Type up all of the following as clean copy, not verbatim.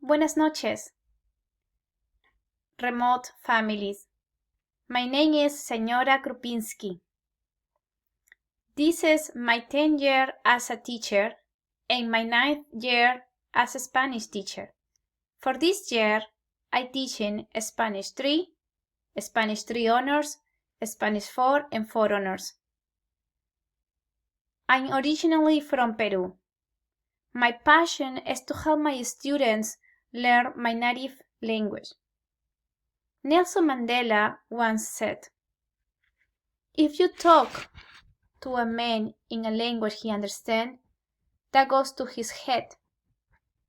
Buenas noches, remote families. My name is Señora Krupinski. This is my 10th year as a teacher and my 9th year as a Spanish teacher. For this year, I teach in Spanish 3, Spanish 3 honors, Spanish 4 and 4 honors. I'm originally from Peru. My passion is to help my students learn my native language. Nelson Mandela once said, "If you talk to a man in a language he understands, that goes to his head.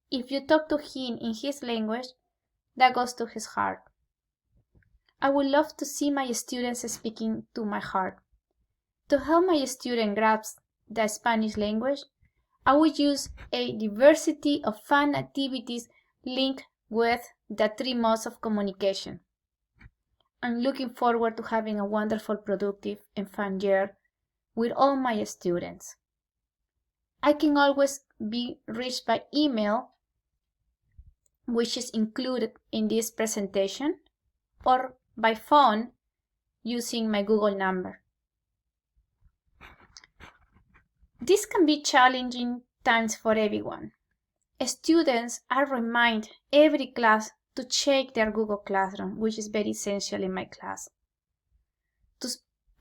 If you talk to him in his language, that goes to his heart." I would love to see my students speaking to my heart. To help my students grasp the Spanish language, I would use a diversity of fun activities linked with the 3 modes of communication. I'm looking forward to having a wonderful, productive, and fun year with all my students. I can always be reached by email, which is included in this presentation, or by phone using my Google number. This can be challenging times for everyone. Students are reminded every class to check their Google Classroom, which is very essential in my class,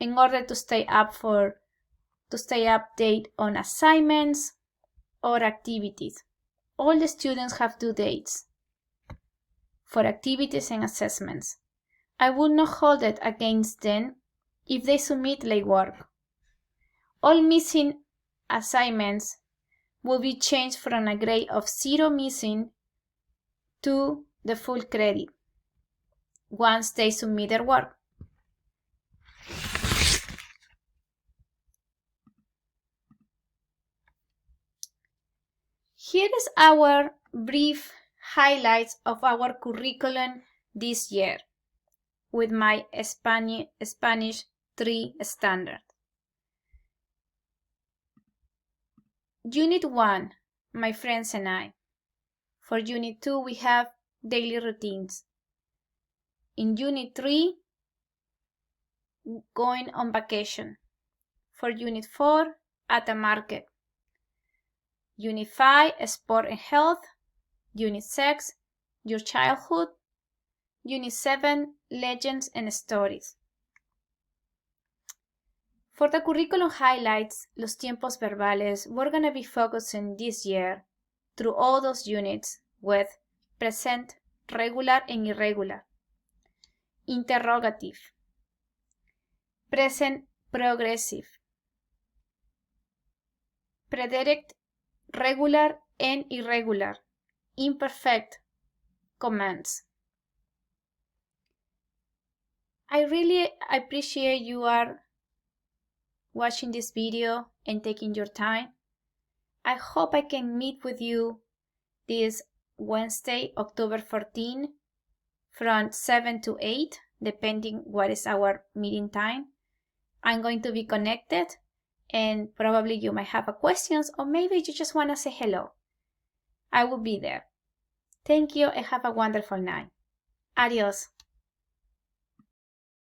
in order to stay updated on assignments or activities. All the students have due dates for activities and assessments. I will not hold it against them if they submit late work. All missing assignments will be changed from a grade of 0 missing to the full credit once they submit their work. Here is our brief highlights of our curriculum this year with my Spanish 3 standard. Unit 1, my friends and I. For Unit 2, we have daily routines. In Unit 3, going on vacation. For Unit 4, at a market. Unit 5, sport and health. Unit 6, your childhood. Unit 7, legends and stories. For the curriculum highlights, los tiempos verbales, we're going to be focusing this year through all those units with present, regular and irregular, interrogative, present progressive, predirect, regular and irregular, imperfect commands. I really appreciate you are watching this video and taking your time. I hope I can meet with you this Wednesday, October 14, from 7 to 8, depending what is our meeting time. I'm going to be connected, and probably you might have questions, or maybe you just want to say hello. I will be there. Thank you and have a wonderful night. Adios.